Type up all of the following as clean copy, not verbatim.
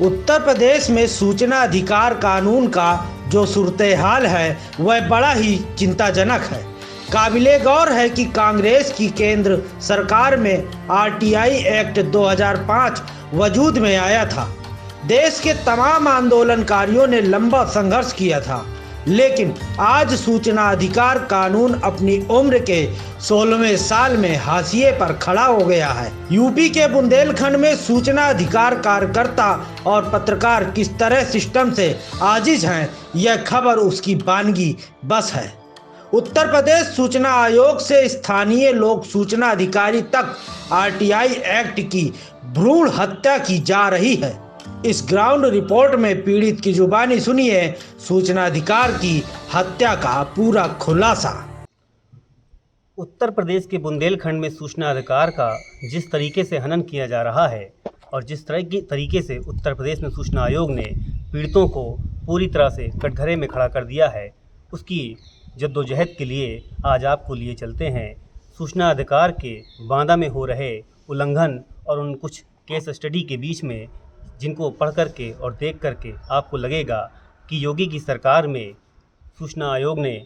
उत्तर प्रदेश में सूचना अधिकार कानून का जो सूरत-ए-हाल है वह बड़ा ही चिंताजनक है। काबिले गौर है कि कांग्रेस की केंद्र सरकार में आरटीआई एक्ट 2005 वजूद में आया था। देश के तमाम आंदोलनकारियों ने लंबा संघर्ष किया था, लेकिन आज सूचना अधिकार कानून अपनी उम्र के 16वें साल में हाशिए पर खड़ा हो गया है। यूपी के बुंदेलखंड में सूचना अधिकार कार्यकर्ता और पत्रकार किस तरह सिस्टम से आजिज हैं, यह खबर उसकी बानगी बस है। उत्तर प्रदेश सूचना आयोग से स्थानीय लोक सूचना अधिकारी तक आरटीआई एक्ट की भ्रूण हत्या की जा रही है। इस ग्राउंड रिपोर्ट में पीड़ित की जुबानी सुनिए सूचना अधिकार की हत्या का पूरा खुलासा। उत्तर प्रदेश के बुंदेलखंड में सूचना अधिकार का जिस तरीके से हनन किया जा रहा है और जिस तरीके से उत्तर प्रदेश में सूचना आयोग ने पीड़ितों को पूरी तरह से कटघरे में खड़ा कर दिया है, उसकी जद्दोजहद के लिए आज आपको लिए चलते हैं सूचना अधिकार के बांदा में हो रहे उल्लंघन और उन कुछ केस स्टडी के बीच में, जिनको पढ़ करके और देख करके आपको लगेगा कि योगी की सरकार में सूचना आयोग ने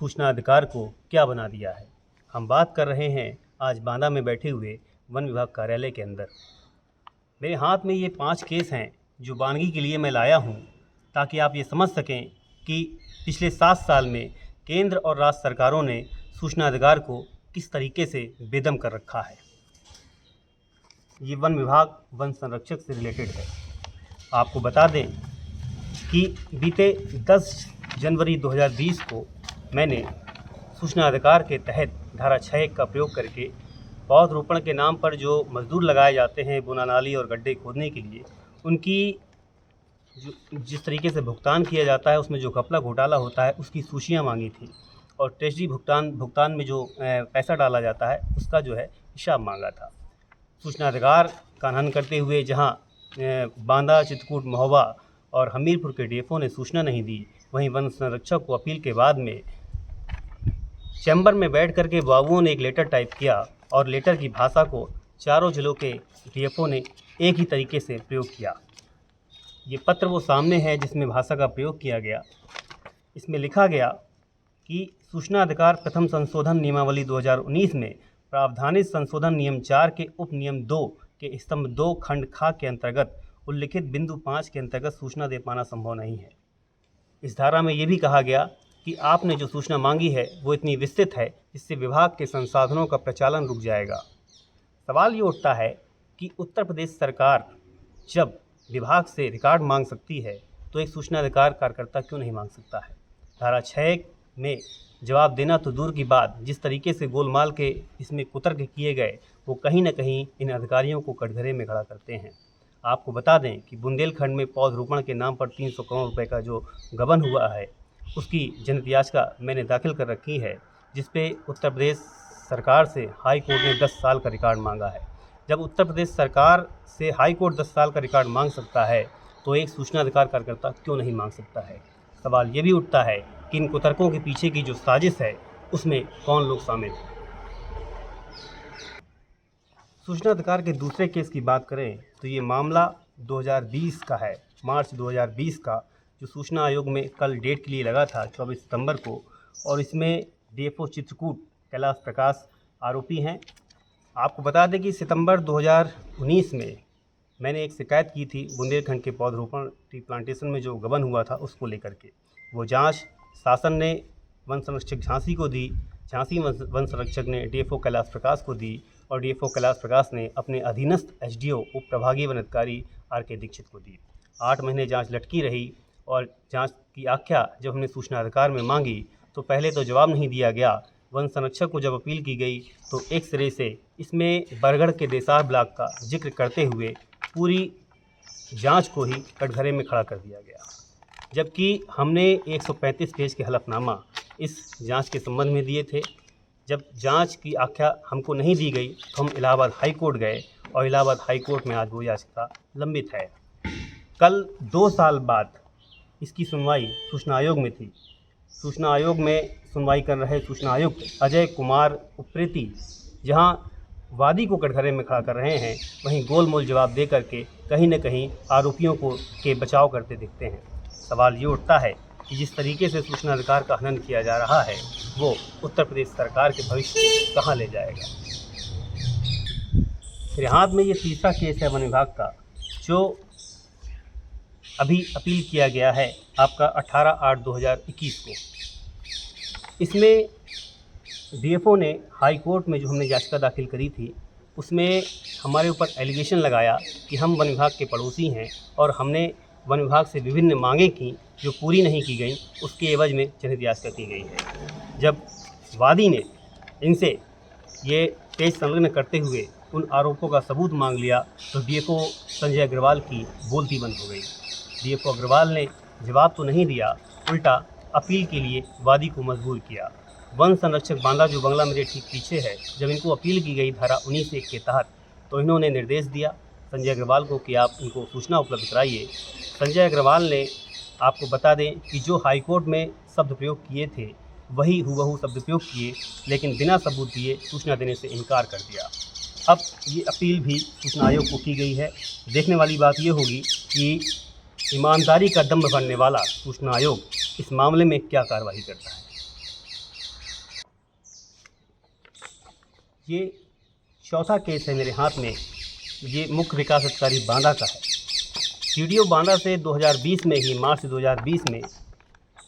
सूचना अधिकार को क्या बना दिया है। हम बात कर रहे हैं आज बांदा में बैठे हुए वन विभाग कार्यालय के अंदर। मेरे हाथ में ये 5 केस हैं जो बानगी के लिए मैं लाया हूँ, ताकि आप ये समझ सकें कि पिछले 7 साल में केंद्र और राज्य सरकारों ने सूचना अधिकार को किस तरीके से बेदम कर रखा है। ये वन विभाग वन संरक्षक से रिलेटेड है। आपको बता दें कि बीते 10 जनवरी 2020 को मैंने सूचना अधिकार के तहत धारा 6 का प्रयोग करके पौधरोपण के नाम पर जो मजदूर लगाए जाते हैं बुना नाली और गड्ढे खोदने के लिए, उनकी जिस तरीके से भुगतान किया जाता है उसमें जो घपला घोटाला होता है उसकी सूचियाँ मांगी थी, और ट्रेजरी भुगतान में जो पैसा डाला जाता है उसका जो है हिसाब मांगा था। सूचना अधिकार का हनन करते हुए जहां बांदा, चित्रकूट, महोबा और हमीरपुर के डीएफओ ने सूचना नहीं दी, वहीं वन संरक्षक को अपील के बाद में चैम्बर में बैठ करके बाबुओं ने एक लेटर टाइप किया और लेटर की भाषा को चारों जिलों के डीएफओ ने एक ही तरीके से प्रयोग किया। ये पत्र वो सामने है जिसमें भाषा का प्रयोग किया गया। इसमें लिखा गया कि सूचना अधिकार प्रथम संशोधन नियमावली 2019 में प्रावधानित संशोधन नियम 4 के उप नियम 2 के स्तंभ 2 खंड खा के अंतर्गत उल्लिखित बिंदु 5 के अंतर्गत सूचना दे पाना संभव नहीं है। इस धारा में ये भी कहा गया कि आपने जो सूचना मांगी है वो इतनी विस्तृत है जिससे विभाग के संसाधनों का प्रचालन रुक जाएगा। सवाल ये उठता है कि उत्तर प्रदेश सरकार जब विभाग से रिकॉर्ड मांग सकती है तो एक सूचना अधिकार कार्यकर्ता क्यों नहीं मांग सकता है। धारा 6 में जवाब देना तो दूर की बात, जिस तरीके से गोलमाल के इसमें कुतर्क किए गए वो कहीं ना कहीं इन अधिकारियों को कटघरे में खड़ा करते हैं। आपको बता दें कि बुंदेलखंड में पौधरोपण के नाम पर 300 करोड़ रुपए का जो गबन हुआ है उसकी जनहित याचिका मैंने दाखिल कर रखी है, जिस पे उत्तर प्रदेश सरकार से हाई कोर्ट ने 10 साल का रिकॉर्ड मांगा है। जब उत्तर प्रदेश सरकार से हाई कोर्ट 10 साल का रिकॉर्ड मांग सकता है तो एक सूचना अधिकार कार्यकर्ता क्यों नहीं मांग सकता है। सवाल ये भी उठता है कि इन कुतर्कों के पीछे की जो साजिश है उसमें कौन लोग शामिल हैं। सूचना अधिकार के दूसरे केस की बात करें तो ये मामला 2020 का है, मार्च 2020 का, जो सूचना आयोग में कल डेट के लिए लगा था 24 सितंबर को, और इसमें डीएफओ चित्रकूट कैलाश प्रकाश आरोपी हैं। आपको बता दें कि सितंबर 2019 में मैंने एक शिकायत की थी बुंदेलखंड के पौधरोपण टी प्लांटेशन में जो गबन हुआ था उसको लेकर के। वो जांच शासन ने वन संरक्षक झांसी को दी, झांसी वन संरक्षक ने डीएफओ कैलाश प्रकाश को दी, और डीएफओ कैलाश प्रकाश ने अपने अधीनस्थ एसडीओ उप प्रभागीय वन अधिकारी आर.के. दीक्षित को दी। 8 महीने जांच लटकी रही, और जांच की आख्या जब हमने सूचना अधिकार में मांगी तो पहले तो जवाब नहीं दिया गया। वन संरक्षक को जब अपील की गई तो एक सिरे से इसमें बरगढ़ के देसार ब्लॉक का जिक्र करते हुए पूरी जांच को ही कटघरे में खड़ा कर दिया गया, जबकि हमने 135 पेज के हलफनामा इस जांच के संबंध में दिए थे। जब जांच की आख्या हमको नहीं दी गई तो हम इलाहाबाद हाई कोर्ट गए, और इलाहाबाद हाई कोर्ट में आज वो याचिका लंबित है। कल 2 साल बाद इसकी सुनवाई सूचना आयोग में थी। सूचना आयोग में सुनवाई कर रहे सूचना आयुक्त अजय कुमार उप्रेती, जहां वादी को कटघरे में खड़ा कर रहे हैं, वहीं गोलमोल जवाब दे करके कहीं न कहीं आरोपियों को के बचाव करते दिखते हैं। सवाल ये उठता है कि जिस तरीके से सूचना अधिकार का हनन किया जा रहा है वो उत्तर प्रदेश सरकार के भविष्य को कहाँ ले जाएगा। मेरे हाथ में ये तीसरा केस है वन विभाग का, जो अभी अपील किया गया है आपका 18/8/2021 को। इसमें डीएफओ ने हाई कोर्ट में जो हमने याचिका दाखिल करी थी उसमें हमारे ऊपर एलिगेशन लगाया कि हम वन विभाग के पड़ोसी हैं और हमने वन विभाग से विभिन्न मांगें की जो पूरी नहीं की गई, उसके एवज में जनहित याचिका की गई है। जब वादी ने इनसे ये केस संलग्न करते हुए उन आरोपों का सबूत मांग लिया तो डीएफओ संजय अग्रवाल की बोलती बंद हो गई। डीएफओ अग्रवाल ने जवाब तो नहीं दिया, उल्टा अपील के लिए वादी को मजबूर किया। वन संरक्षक बांदा जो बंगला मेरे ठीक पीछे है, जब इनको अपील की गई धारा 19(1) के तहत तो इन्होंने निर्देश दिया संजय अग्रवाल को कि आप इनको सूचना उपलब्ध कराइए। संजय अग्रवाल ने, आपको बता दें कि जो हाईकोर्ट में शब्द प्रयोग किए थे वही हुबहू शब्द प्रयोग किए, लेकिन बिना सबूत दिए सूचना देने से इनकार कर दिया। अब ये अपील भी सूचना आयोग को की गई है। देखने वाली बात ये होगी कि ईमानदारी का दम्भ भरने वाला सूचना आयोग इस मामले में क्या कार्रवाई करता है। ये चौथा केस है मेरे हाथ में, ये मुख्य विकास अधिकारी बांदा का है। सीडीओ बांदा से 2020 में ही, मार्च 2020 में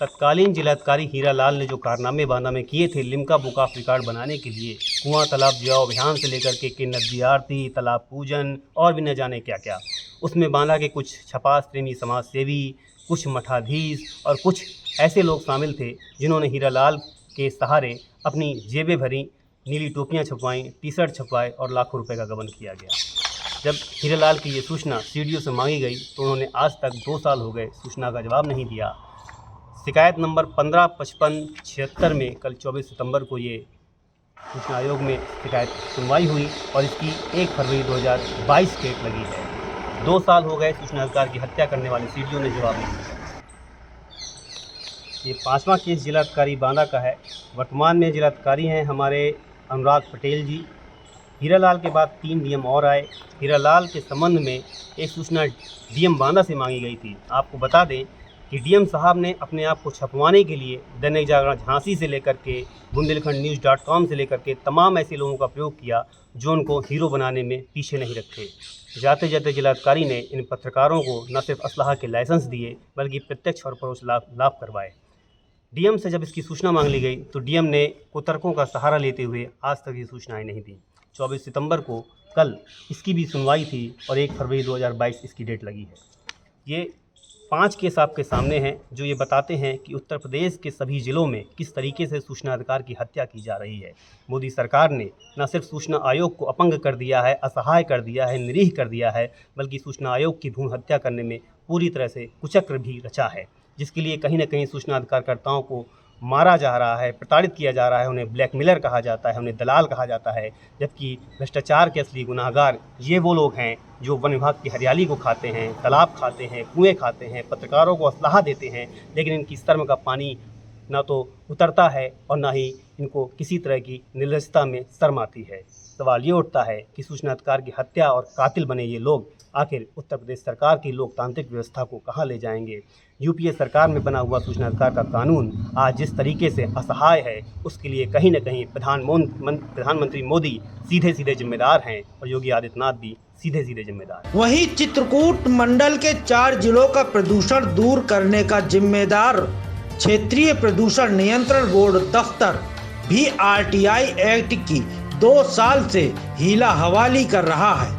तत्कालीन जिलाधिकारी हीरालाल ने जो कारनामे बांदा में किए थे लिम्का बुक ऑफ रिकॉर्ड बनाने के लिए, कुआं तालाब जियाओ अभियान से लेकर के किन्नत दी आरती, तालाब पूजन और भी न जाने क्या क्या, उसमें बांदा के कुछ छपास प्रेमी समाज सेवी, कुछ मठाधीश और कुछ ऐसे लोग शामिल थे जिन्होंने हीरालाल के सहारे अपनी जेबें भरी, नीली टोपियाँ छपवाईं, टी शर्ट छपवाए और लाखों रुपए का गबन किया गया। जब हीरालाल की ये सूचना सीडीओ से मांगी गई तो उन्होंने आज तक 2 साल हो गए सूचना का जवाब नहीं दिया। शिकायत नंबर 155576 में कल 24 सितंबर को ये सूचना आयोग में शिकायत सुनवाई हुई और इसकी 1 फरवरी 2022 डेट लगी है। 2 साल हो गए सूचना अधिकार की हत्या करने वाले सीडीओ ने जवाब नहीं दिया। ये 5वां केस जिलाधिकारी बांदा का है। वर्तमान में जिलाधिकारी हैं हमारे अनुराग पटेल जी। हीरालाल के बाद 3 डीएम और आए। हीरालाल के संबंध में एक सूचना डीएम बांदा से मांगी गई थी। आपको बता दें कि डीएम साहब ने अपने आप को छपवाने के लिए दैनिक जागरण झांसी से लेकर के बुंदेलखंड न्यूज़.com से लेकर के तमाम ऐसे लोगों का प्रयोग किया जो उनको हीरो बनाने में पीछे नहीं रखे। जाते जाते जिलाधिकारी ने इन पत्रकारों को न सिर्फ असलाह के लाइसेंस दिए बल्कि प्रत्यक्ष और परोक्ष लाभ करवाए। डीएम से जब इसकी सूचना मांग ली गई तो डीएम ने कुतर्कों का सहारा लेते हुए आज तक ये सूचनाएं नहीं दी। 24 सितंबर को कल इसकी भी सुनवाई थी और 1 फरवरी 2022 इसकी डेट लगी है। ये 5 केस आपके सामने हैं जो ये बताते हैं कि उत्तर प्रदेश के सभी ज़िलों में किस तरीके से सूचना अधिकार की हत्या की जा रही है। मोदी सरकार ने न सिर्फ सूचना आयोग को अपंग कर दिया है, असहाय कर दिया है, निरीह कर दिया है, बल्कि सूचना आयोग की भ्रूण हत्या करने में पूरी तरह से कुचक्र भी रचा है, जिसके लिए कहीं न कहीं सूचना अधिकारकर्ताओं को मारा जा रहा है, प्रताड़ित किया जा रहा है, उन्हें ब्लैकमेलर कहा जाता है, उन्हें दलाल कहा जाता है। जबकि भ्रष्टाचार के असली गुनाहगार ये वो लोग हैं जो वन विभाग की हरियाली को खाते हैं, तालाब खाते हैं, कुएं खाते हैं, पत्रकारों को असलाह देते हैं, लेकिन इनकी शर्म का पानी ना तो उतरता है और ना ही इनको किसी तरह की निर्लजता में शर्म आती है। सवाल ये उठता है कि सूचना अधिकार की हत्या और कातिल बने ये लोग आखिर उत्तर प्रदेश सरकार की लोकतांत्रिक व्यवस्था को कहाँ ले जाएंगे। यूपीए सरकार में बना हुआ सूचना अधिकार का कानून आज जिस तरीके से असहाय है उसके लिए कहीं न कहीं प्रधानमंत्री मोदी सीधे सीधे जिम्मेदार हैं और योगी आदित्यनाथ भी सीधे सीधे जिम्मेदार। वहीं चित्रकूट मंडल के 4 जिलों का प्रदूषण दूर करने का जिम्मेदार क्षेत्रीय प्रदूषण नियंत्रण बोर्ड दफ्तर भी आरटीआई एक्ट की 2 साल से हीला हवाली कर रहा है।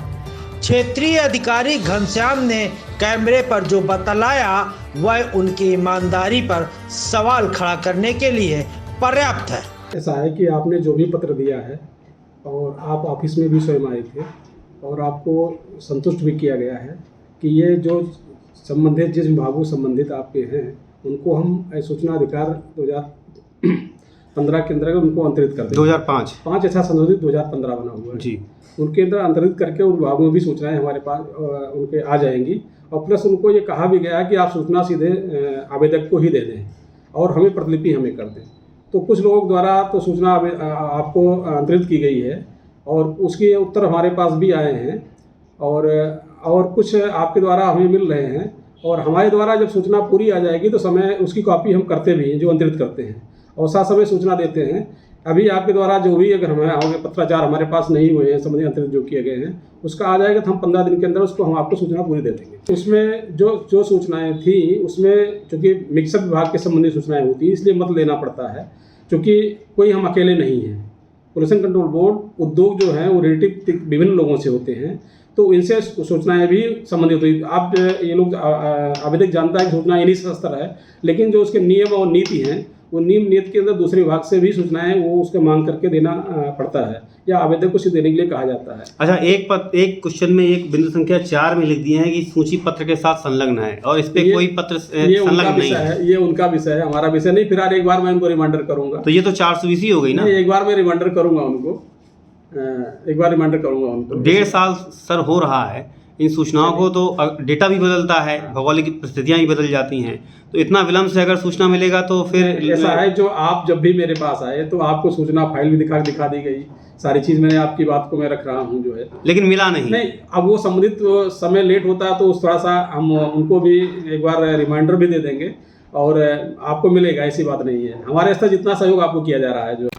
क्षेत्रीय अधिकारी घनश्याम ने कैमरे पर जो बतलाया वह उनकी ईमानदारी पर सवाल खड़ा करने के लिए पर्याप्त है। ऐसा है कि आपने जो भी पत्र दिया है और आप ऑफिस में भी स्वयं आए थे और आपको संतुष्ट भी किया गया है कि ये जो संबंधित जिस विभागों संबंधित आपके हैं उनको हम सूचना अधिकार 2015 के अंतर्गत उनको अंतरित कर दें। 2005 अच्छा संशोधित 2015 बना हुआ है जी, उनके अंदर अंतरित करके उन विभागों में भी सूचनाएं हमारे पास उनके आ जाएंगी। और प्लस उनको ये कहा भी गया है कि आप सूचना सीधे आवेदक को ही दे दें और हमें प्रतिलिपि हमें कर दें। तो कुछ लोगों द्वारा तो सूचना आपको अंतरित की गई है और उसके उत्तर हमारे पास भी आए हैं और कुछ आपके द्वारा हमें मिल रहे हैं, और हमारे द्वारा जब सूचना पूरी आ जाएगी तो समय उसकी कॉपी हम करते भी हैं, जो अंतरित करते हैं और साथ समय सूचना देते हैं। अभी आपके द्वारा जो भी अगर हमें आओगे पत्राचार हमारे पास नहीं हुए हैं, संबंधित अंतरित जो किए गए हैं, उसका आ जाएगा तो हम 15 दिन के अंदर उसको हम आपको सूचना पूरी दे देंगे। उसमें जो सूचनाएं थी उसमें चूँकि मिक्सअप विभाग के संबंधित सूचनाएं होती हैं, इसलिए मत लेना पड़ता है, क्योंकि कोई हम अकेले नहीं हैं। पोल्यूशन कंट्रोल बोर्ड उद्योग जो हैं वो रिलेटिव विभिन्न लोगों से होते हैं, तो इनसे सूचनाएं भी संबंधित होती। आप ये लोग आवेदक जानता है कि सूचना इन्हीं से स्तर है, लेकिन जो उसके नियम और नीति हैं वो नियम नीति के अंदर दूसरे विभाग से भी सूचनाएं वो उसके मांग करके देना पड़ता है, या आवेदक को देने के लिए कहा जाता है। अच्छा, एक क्वेश्चन में एक बिंदु संख्या 4 में लिख दिए हैं कि सूची पत्र के साथ संलग्न है, और इस पे कोई पत्र संलग्न नहीं है। ये उनका विषय है, हमारा विषय नहीं। फिर एक बार मैं उनको रिमाइंडर करूंगा। तो ये तो 420 हो गई ना। एक बार मैं रिमाइंडर करूंगा उनको, एक बार रिमाइंडर करूंगा उनको। 1.5 साल सर हो रहा है इन सूचनाओं को, तो डेटा भी बदलता है, भौगोलिक परिस्थितियां भी बदल जाती हैं, तो इतना विलम्ब से अगर सूचना मिलेगा तो फिर ऐसा है, जो आप जब भी मेरे पास आए तो आपको सूचना फाइल भी दिखा दी गई, सारी चीज़ मैंने आपकी बात को मैं रख रहा हूँ जो है, लेकिन मिला नहीं। अब वो संबंधित समय लेट होता है तो थोड़ा सा हम उनको भी एक बार रिमाइंडर भी दे देंगे और आपको मिलेगा, ऐसी बात नहीं है। हमारे स्तर जितना सहयोग आपको किया जा रहा है जो